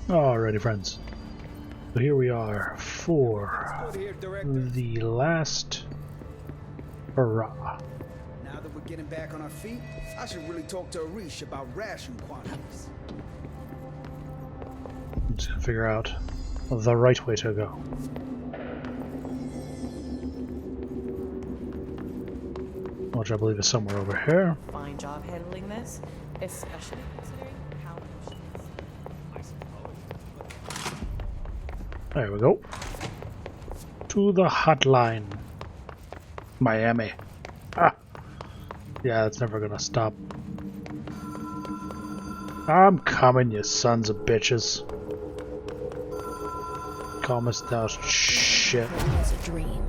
Alrighty, friends. So here we are for the last hurrah. Now that we're getting back on our feet, I should really talk to Arish about ration quantities. I'm just gonna figure out the right way to go. Which I believe is somewhere over here. Fine job handling this, especially considering how much it is. There we go. To the hotline. Miami. Ah! Yeah, it's never gonna stop. I'm coming, you sons of bitches. Calmest thou shit. It was a dream.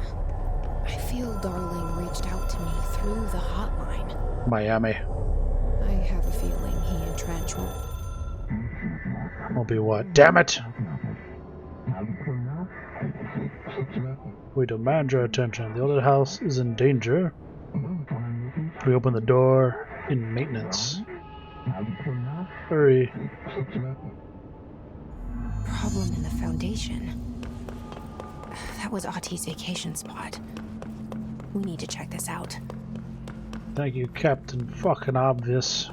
I feel Darling reached out to me through the hotline. Miami. I have a feeling he and Trench Will be what? Damn it! We demand your attention. The other house is in danger. We open the door in maintenance. Hurry. Problem in the foundation. That was Ahti's vacation spot. We need to check this out. Thank you, Captain fucking Obvious.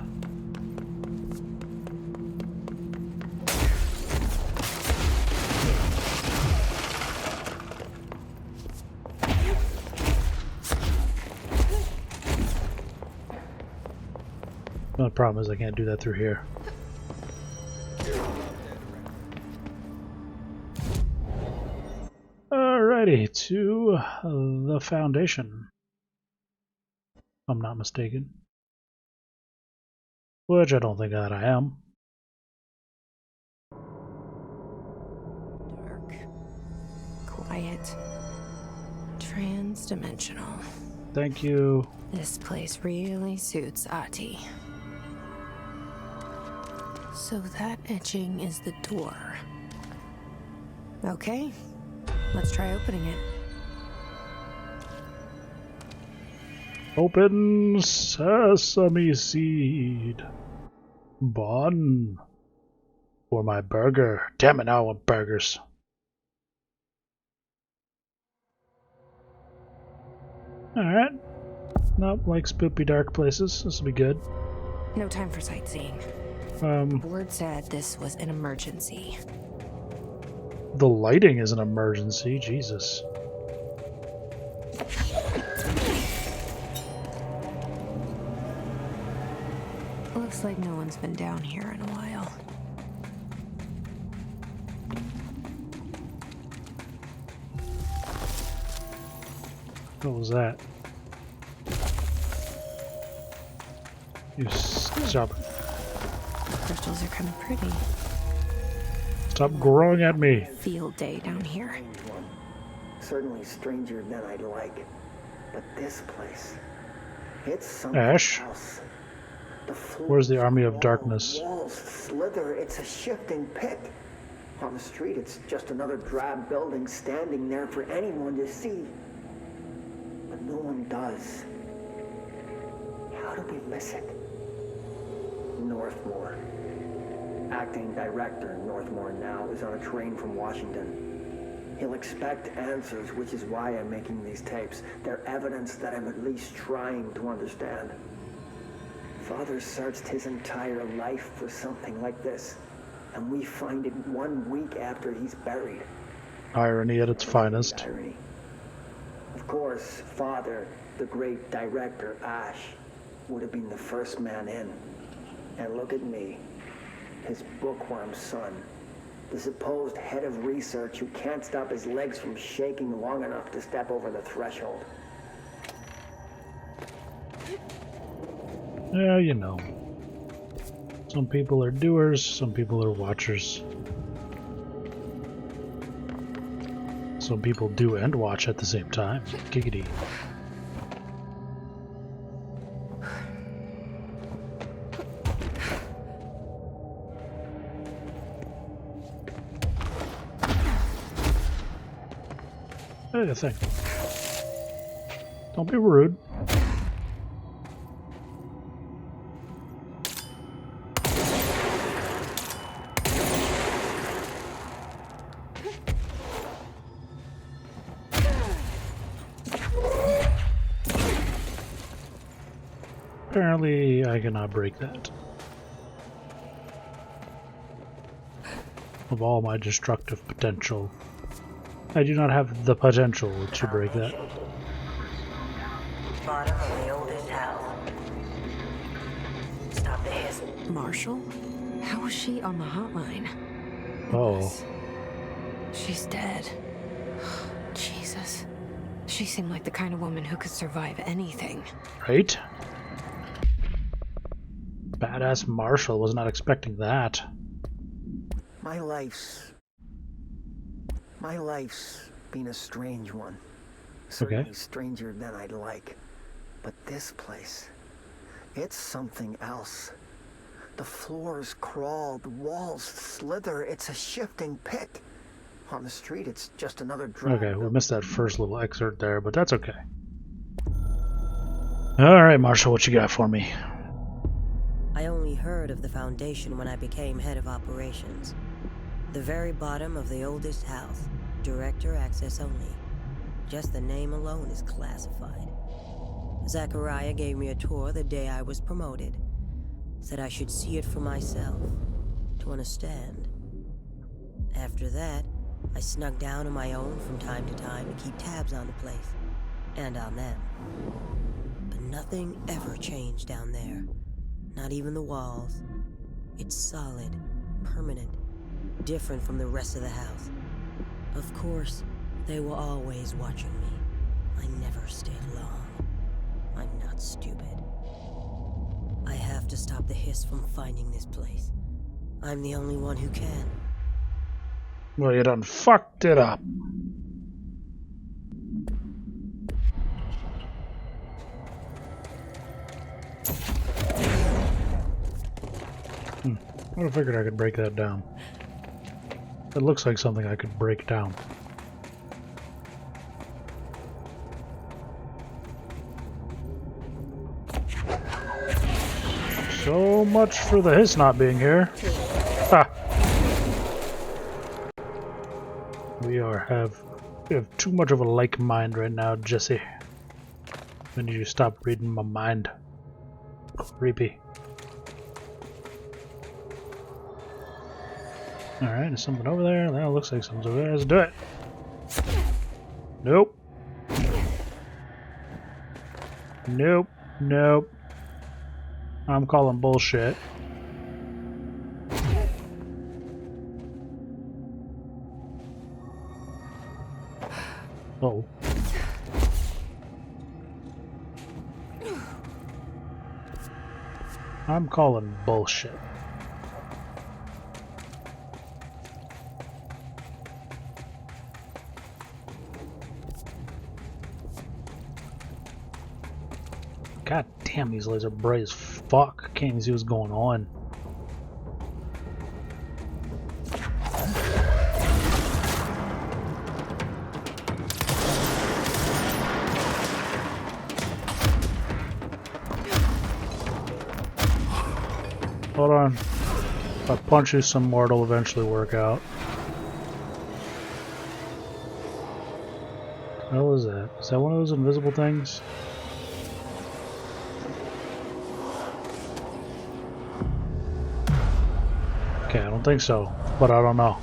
The problem is I can't do that through here. Alrighty, to the foundation. If I'm not mistaken. Which I don't think that I am. Dark. Quiet. Trans-dimensional. Thank you. This place really suits Ahti. So that etching is the door. Okay, let's try opening it. Open sesame seed. Bun. For my burger. Damn it, now I want burgers. Alright. Not like spoopy dark places. This will be good. No time for sightseeing. Word said this was an emergency. The lighting is an emergency. Jesus. Looks like no one's been down here in a while. What was that? You stop. Crystals are kind of pretty. Stop growing at me. Field day down here. Certainly stranger than I'd like. But this place, it's something Ash? else. Where's the army of darkness? Walls slither, it's a shifting pit. On the street, it's just another drab building standing there for anyone to see. But no one does. How do we miss it? Northmore. Acting director Northmore now is on a train from Washington. He'll expect answers, which is why I'm making these tapes. They're evidence that I'm at least trying to understand. Father searched his entire life for something like this, and we find it 1 week after he's buried. Irony at its finest. Irony. Of course, Father, the great director Ash, would have been the first man in. And look at me, his bookworm son, the supposed head of research who can't stop his legs from shaking long enough to step over the threshold. Yeah, you know. Some people are doers, some people are watchers. Some people do and watch at the same time. Giggity. Hey, thing. Don't be rude. Apparently, I cannot break that. Of all my destructive potential, I do not have the potential to break that. Bottom of the oldest house. Stop the hiss. Marshall? How was she on the hotline? Oh. She's dead. Jesus. She seemed like the kind of woman who could survive anything. Right? Badass Marshall was not expecting that. My life's been a strange one. Certainly stranger than I'd like. But this place, it's something else. The floors crawl, the walls slither. It's a shifting pit. On the street, it's just another drug. Okay, we missed that first little excerpt there, but that's okay. Alright, Marshall, what you got for me? I only heard of the Foundation when I became head of operations. The very bottom of the oldest house. Director access only. Just the name alone is classified. Zachariah gave me a tour the day I was promoted. Said I should see it for myself, to understand. After that, I snuck down on my own from time to time to keep tabs on the place, and on them. But nothing ever changed down there. Not even the walls. It's solid, permanent, different from the rest of the house. Of course, they were always watching me. I never stayed long. I'm not stupid. I have to stop the hiss from finding this place. I'm the only one who can. Well, you done fucked it up. I would have figured I could break that down. It looks like something I could break down. So much for the hiss not being here. Ha! We have too much of a like mind right now, Jesse. I need you to stop reading my mind. Creepy. Alright, there's something over there. That looks like something's over there. Let's do it. Nope. Nope. Nope. I'm calling bullshit. Oh. I'm calling bullshit. God damn, these lights are bright as fuck. I can't even see what's going on. Hold on. If I punch you some more, it'll eventually work out. What the hell is that? Is that one of those invisible things? Okay, I don't think so, but I don't know.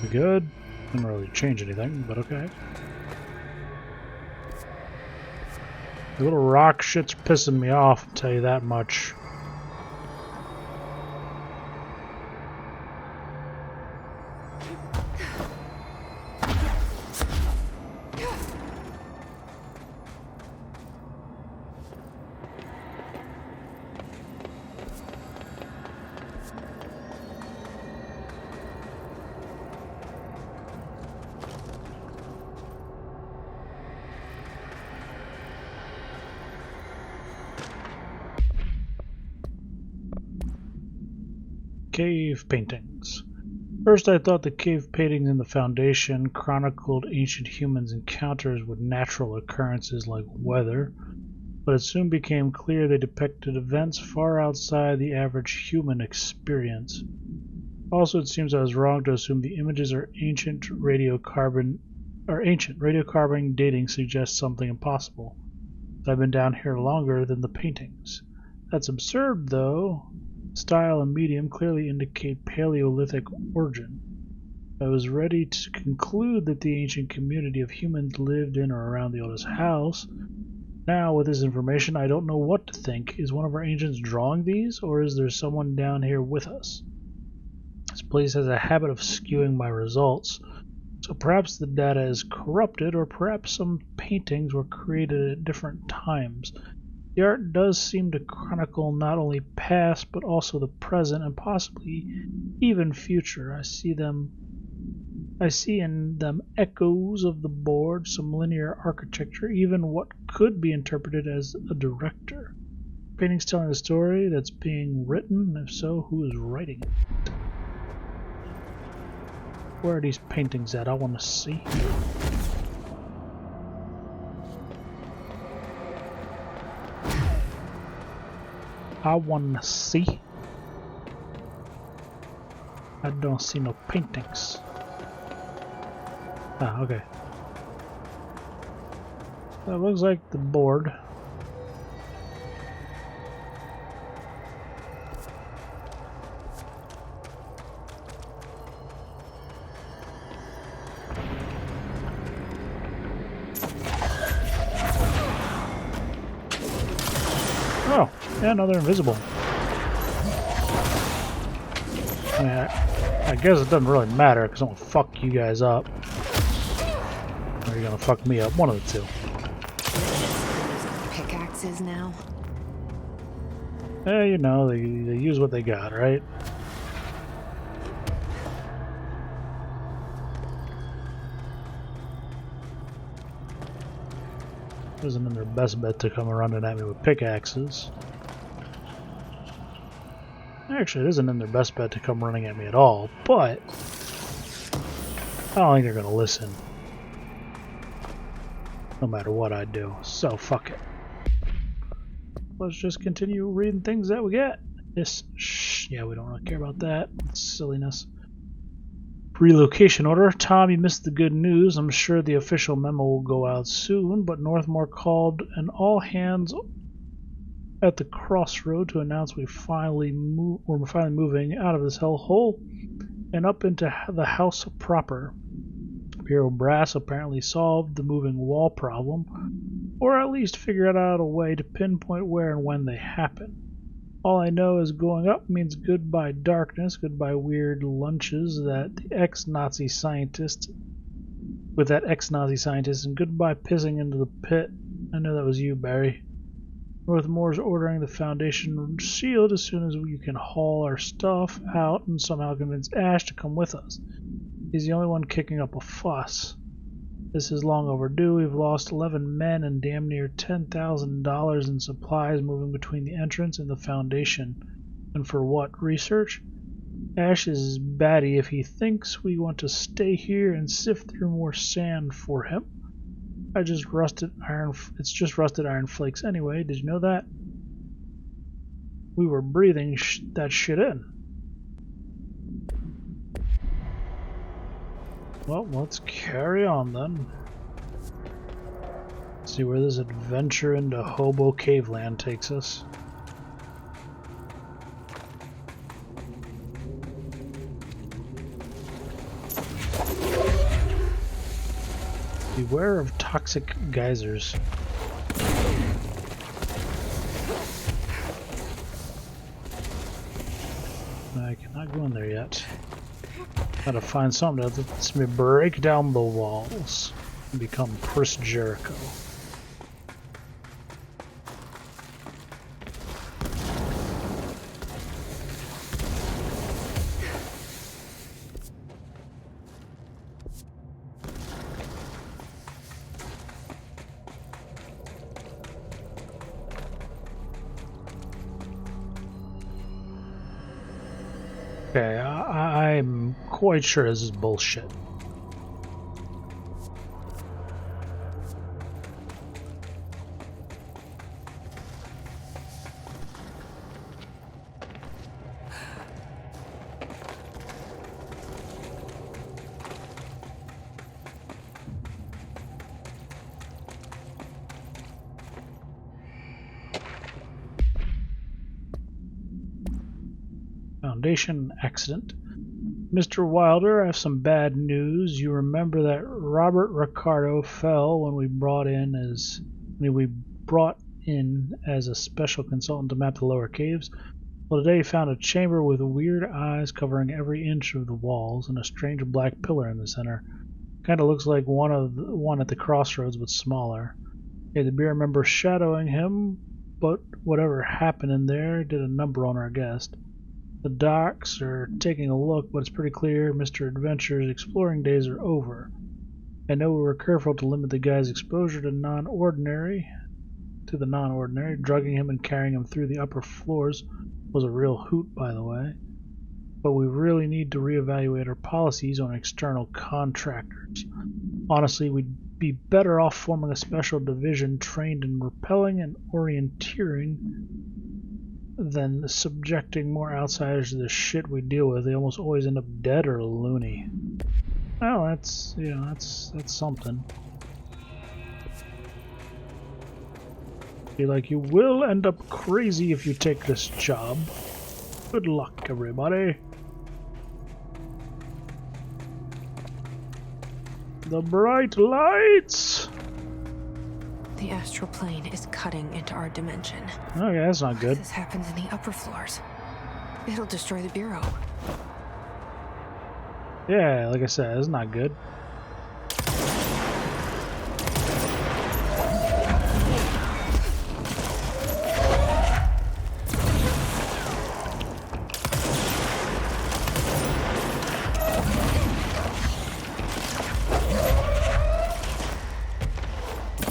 We good? Didn't really change anything, but okay. The little rock shit's pissing me off, I'll tell you that much. Cave paintings. First I thought the cave paintings in the Foundation chronicled ancient humans' encounters with natural occurrences like weather, but it soon became clear they depicted events far outside the average human experience. Also, it seems I was wrong to assume the images are ancient radiocarbon Or ancient. Radiocarbon dating suggests something impossible. I've been down here longer than the paintings. That's absurd, though. Style and medium clearly indicate Paleolithic origin. I was ready to conclude that the ancient community of humans lived in or around the oldest house. Now, with this information, I don't know what to think. Is one of our ancients drawing these, or is there someone down here with us? This place has a habit of skewing my results, so perhaps the data is corrupted, or perhaps some paintings were created at different times. The art does seem to chronicle not only past, but also the present and possibly even future. I see in them echoes of the board, some linear architecture, even what could be interpreted as a director. Paintings telling a story that's being written, if so, who is writing it? Where are these paintings at? I want to see. I want to see. I don't see no paintings. Ah, okay. That looks like the board. Oh, yeah, no, they're invisible. I mean, I guess it doesn't really matter because I'm gonna fuck you guys up. Or you're gonna fuck me up, one of the two. Pickaxes now. You know, they use what they got, right? Isn't in their best bet to come running at me with pickaxes. Actually, it isn't in their best bet to come running at me at all, but I don't think they're gonna listen. No matter what I do, so fuck it. Let's just continue reading things that we get. Yeah, we don't really care about that. It's silliness. Relocation order. Tom, you missed the good news. I'm sure the official memo will go out soon, but Northmore called an all-hands at the crossroad to announce we're finally moving out of this hellhole and up into the house proper. Bureau Brass apparently solved the moving wall problem, or at least figured out a way to pinpoint where and when they happen. All I know is going up means goodbye darkness, goodbye weird lunches with that ex-Nazi scientist, and goodbye pissing into the pit. I know that was you, Barry. Northmore's ordering the Foundation sealed as soon as we can haul our stuff out and somehow convince Ash to come with us. He's the only one kicking up a fuss. This is long overdue. We've lost 11 men and damn near $10,000 in supplies moving between the entrance and the Foundation. And for what? Research? Ash is batty if he thinks we want to stay here and sift through more sand for him. It's just rusted iron flakes anyway. Did you know that? We were breathing that shit in. Well, let's carry on then. See where this adventure into Hobo Caveland takes us. Beware of toxic geysers. I cannot go in there yet. Gotta find something that lets me break down the walls and become Chris Jericho. Okay, I'm quite sure this is bullshit. Foundation accident. Mr. Wilder, I have some bad news. You remember that Robert Ricardo fell when we brought in as a special consultant to map the lower caves? Well, today he found a chamber with weird eyes covering every inch of the walls and a strange black pillar in the center. Kind of looks like one at the crossroads, but smaller. He had the Bureau member shadowing him, but whatever happened in there did a number on our guest. The docs are taking a look, but it's pretty clear Mr. Adventure's exploring days are over. I know we were careful to limit the guy's exposure to the non-ordinary. Drugging him and carrying him through the upper floors was a real hoot, by the way. But we really need to reevaluate our policies on external contractors. Honestly, we'd be better off forming a special division trained in repelling and orienteering than subjecting more outsiders to the shit we deal with. They almost always end up dead or loony. Well, that's something. Be like, you will end up crazy if you take this job. Good luck, everybody. The bright lights! The astral plane is cutting into our dimension. Okay, that's not good. This happens in the upper floors. It'll destroy the Bureau. Yeah, like I said, it's not good.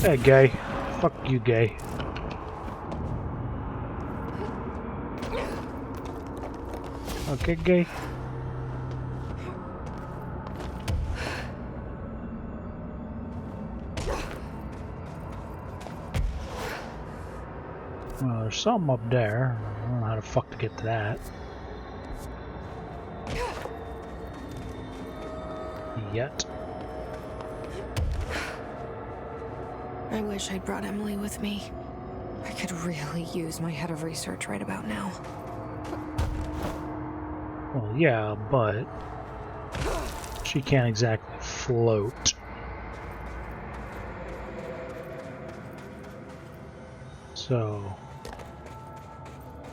Hey, gay. Fuck you, gay. Okay, gay. Well, there's something up there. I don't know how the fuck to get to that. Yet. I wish I'd brought Emily with me. I could really use my head of research right about now. Well, yeah, but she can't exactly float. So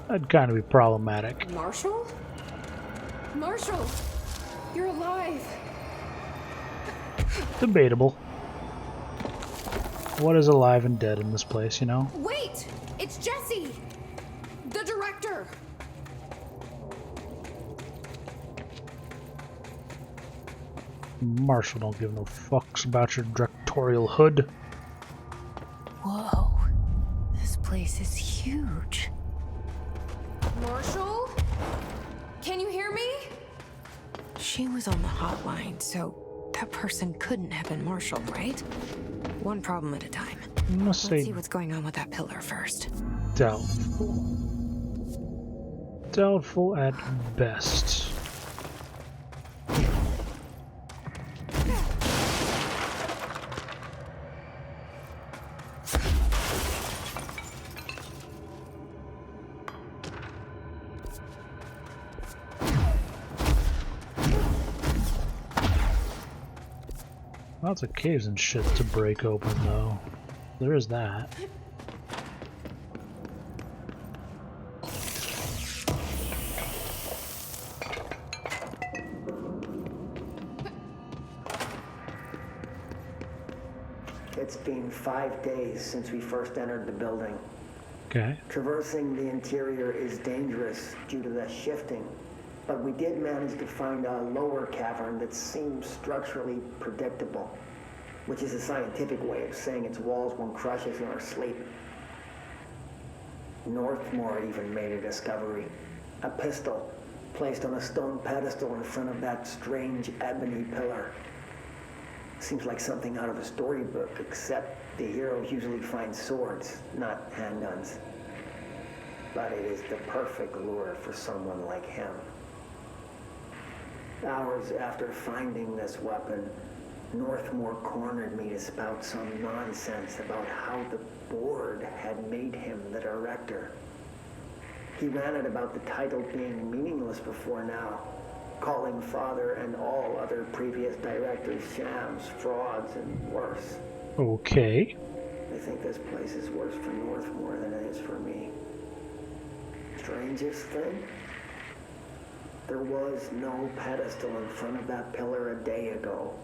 that'd kind of be problematic. Marshall? Marshall! You're alive! Debatable. What is alive and dead in this place, you know? Wait! It's Jesse! The director! Marshall don't give no fucks about your directorial hood. Whoa. This place is huge. Marshall? Can you hear me? She was on the hotline, so that person couldn't have been Marshall, right? One problem at a time. Let's see what's going on with that pillar first. Doubtful. Doubtful at best. Lots of caves and shit to break open, though. There is that. It's been 5 days since we first entered the building. Okay. Traversing the interior is dangerous due to the shifting, but we did manage to find a lower cavern that seems structurally predictable, which is a scientific way of saying its walls won't crush us in our sleep. Northmore even made a discovery. A pistol placed on a stone pedestal in front of that strange ebony pillar. Seems like something out of a storybook, except the heroes usually find swords, not handguns. But it is the perfect lure for someone like him. Hours after finding this weapon, Northmore cornered me to spout some nonsense about how the board had made him the director. He ranted about the title being meaningless before now, calling Father and all other previous directors shams, frauds, and worse. Okay. I think this place is worse for Northmore than it is for me. Strangest thing? There was no pedestal in front of that pillar a day ago.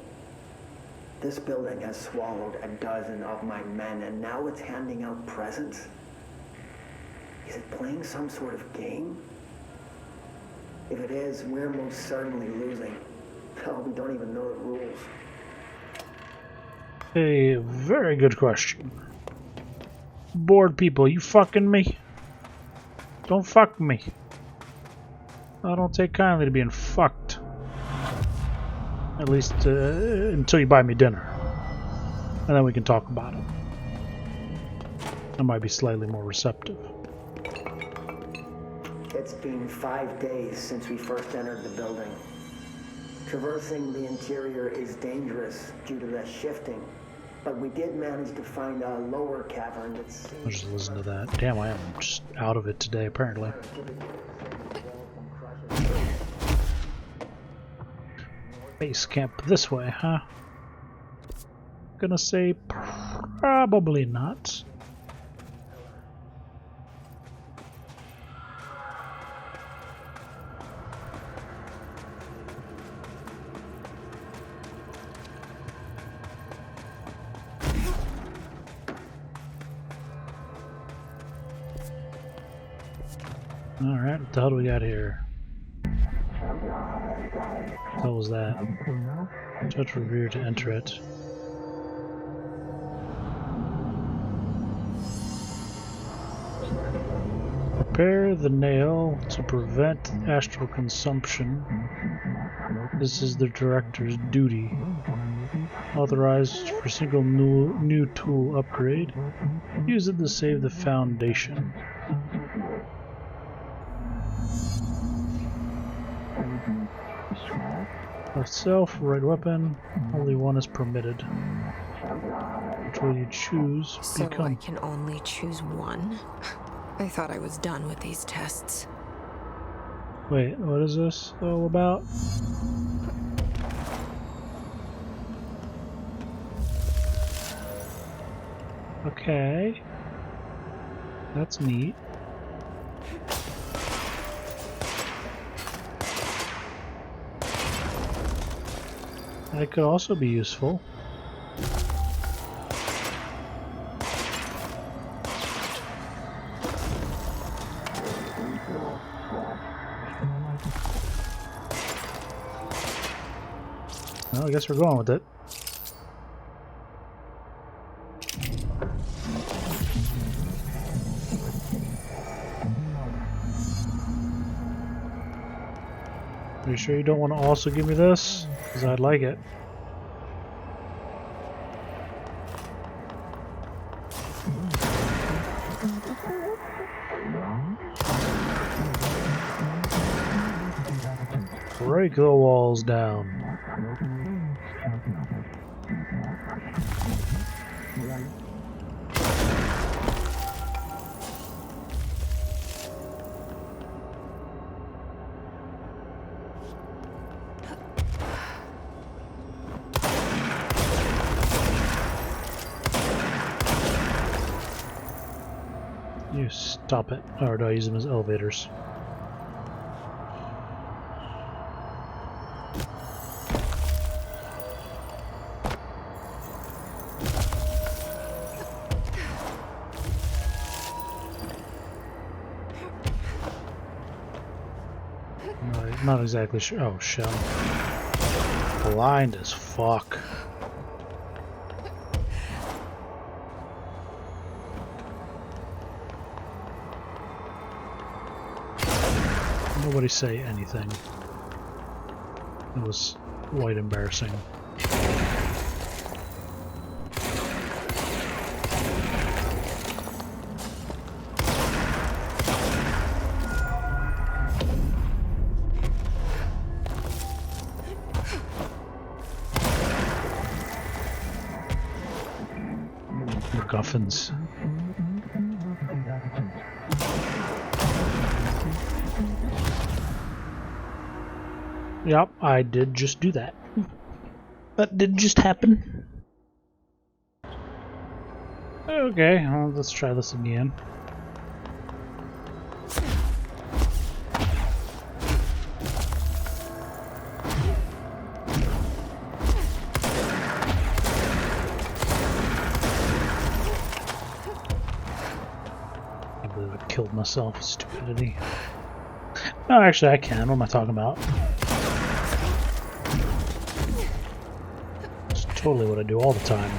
This building has swallowed a dozen of my men, and now it's handing out presents? Is it playing some sort of game? If it is, we're most certainly losing. Hell, we don't even know the rules. A very good question. Bored people, you fucking me? Don't fuck me. I don't take kindly to being fucked. At least until you buy me dinner. And then we can talk about it. I might be slightly more receptive. It's been 5 days since we first entered the building. Traversing the interior is dangerous due to the shifting, but we did manage to find a lower cavern that seems... I'll just listen to that. Damn, I am just out of it today, apparently. Base camp this way, huh? Gonna say probably not. Alright, what the hell do we got here? What the hell was that? Touch rear to enter it. Prepare the nail to prevent astral consumption. This is the director's duty. Authorized for single new tool upgrade. Use it to save the Foundation. Left self, right weapon, only one is permitted. Which will you choose? So I can only choose one? I thought I was done with these tests. Wait, what is this all about? Okay. That's neat. That could also be useful. Well, I guess we're going with it. Are you sure you don't want to also give me this? Because I'd like it. Break the walls down. You stop it. Or do I use them as elevators? Not exactly sure. Oh, shell. Blind as fuck. Nobody say anything. It was quite embarrassing. MacGuffins. Yep, I did just do that. That did just happen. Okay, well, let's try this again. I can't believe I killed myself with stupidity. No, actually I can. What am I talking about? It's totally what I do all the time.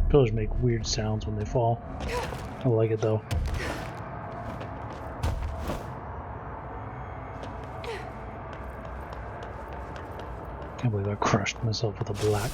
Pillars make weird sounds when they fall. I like it though. Can't believe I crushed myself with a black.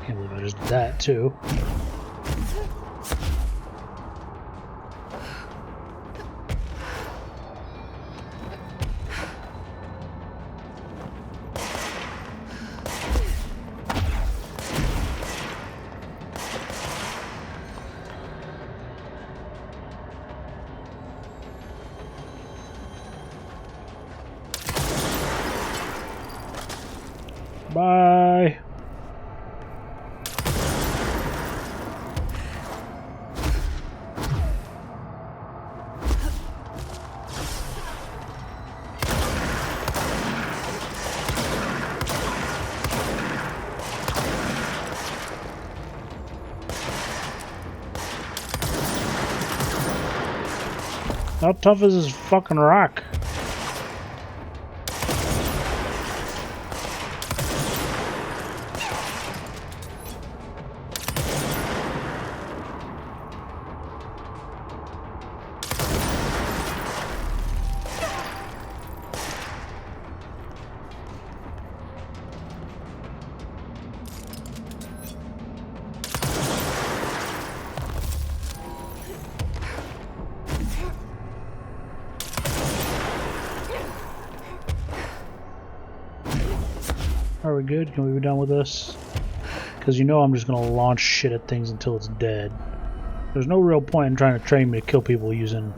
Can't believe I just did that too. Bye. How tough is this fucking rock? Are we good? Can we be done with this? Because you know I'm just going to launch shit at things until it's dead. There's no real point in trying to train me to kill people using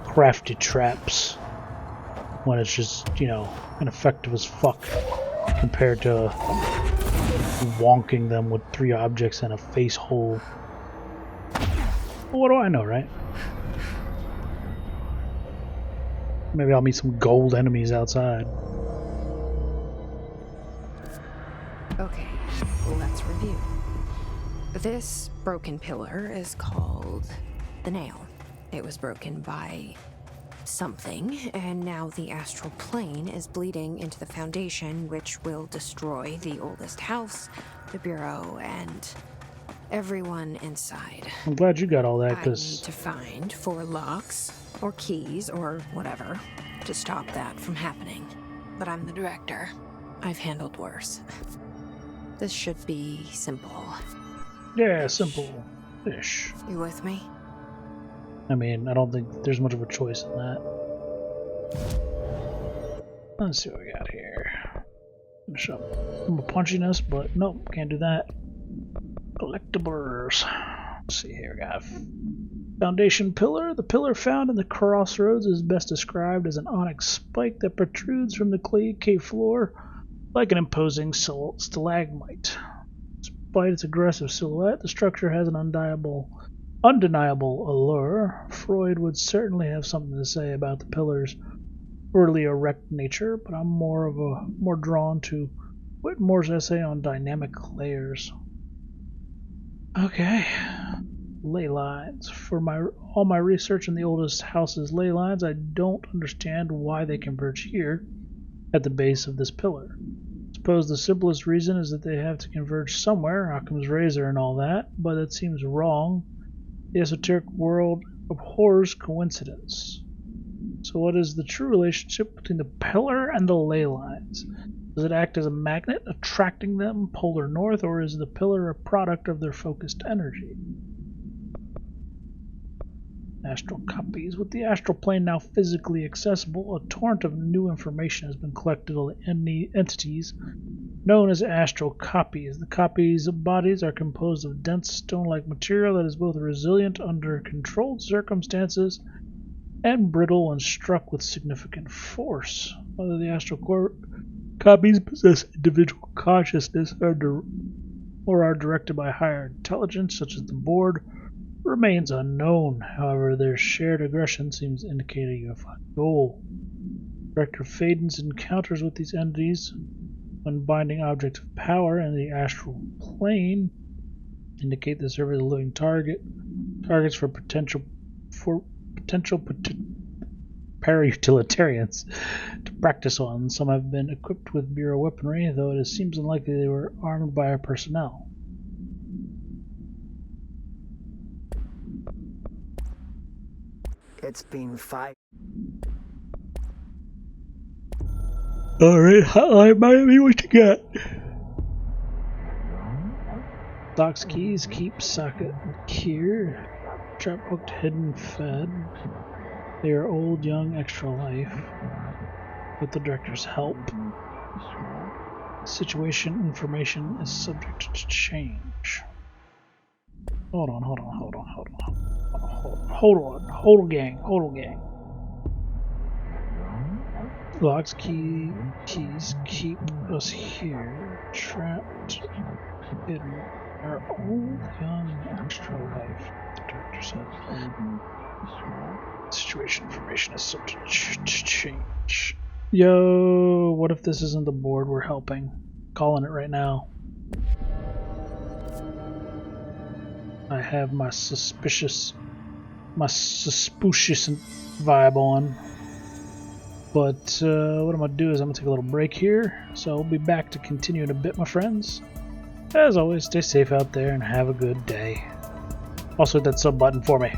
crafty traps when it's just, you know, ineffective as fuck compared to wonking them with 3 objects and a face hole. Well, what do I know, right? Maybe I'll meet some gold enemies outside. Okay, let's review. This broken pillar is called the Nail. It was broken by something, and now the astral plane is bleeding into the foundation, which will destroy the oldest house, the bureau, and everyone inside. I'm glad you got all that, I because need to find 4 locks, or keys, or whatever, to stop that from happening. But I'm the director. I've handled worse. This should be simple. yeah, simple-ish. You with me? I mean, I don't think there's much of a choice in that. Let's see what we got here. Finish up some punchiness, but nope, can't do that. Collectibles. Let's see here, we got foundation pillar. The pillar found in the crossroads is best described as an onyx spike that protrudes from the clay cave floor like an imposing stalagmite. Despite its aggressive silhouette, the structure has an undeniable allure. Freud would certainly have something to say about the pillar's overly erect nature, but I'm more drawn to Whitmore's essay on dynamic layers. Okay. Ley lines. For all my research in the oldest house's ley lines, I don't understand why they converge here at the base of this pillar. Suppose the simplest reason is that they have to converge somewhere, Occam's razor and all that, but it seems wrong. The esoteric world abhors coincidence. So what is the true relationship between the pillar and the ley lines? Does it act as a magnet, attracting them polar north, or is the pillar a product of their focused energy? Astral copies. With the astral plane now physically accessible, a torrent of new information has been collected on the entities known as astral copies. The copies' bodies are composed of dense stone-like material that is both resilient under controlled circumstances and brittle when struck with significant force. Whether the astral copies possess individual consciousness or are directed by higher intelligence, such as the board, remains unknown. However, their shared aggression seems to indicate a unified goal. Director Faden's encounters with these entities when binding objects of power in the astral plane indicate they serve as living targets for potential para-utilitarians to practice on. Some have been equipped with Bureau weaponry, though it seems unlikely they were armed by our personnel. It's been 5. Alright, hotline Miami, what you got? Locks, keys, keep, socket, here. Trap hooked, hidden, fed. They are old, young, extra life. With the director's help. Situation information is subject to change. Hold on, gang. Locks, keys keep us here. Trapped, hidden. Our old, young, extra life, the director said. Situation information is subject to change. Yo, what if this isn't the board we're helping? Calling it right now. I have my suspicious vibe on. But what I'm going to do is I'm going to take a little break here. So I'll be back to continue in a bit, my friends. As always, stay safe out there and have a good day. Also hit that sub button for me.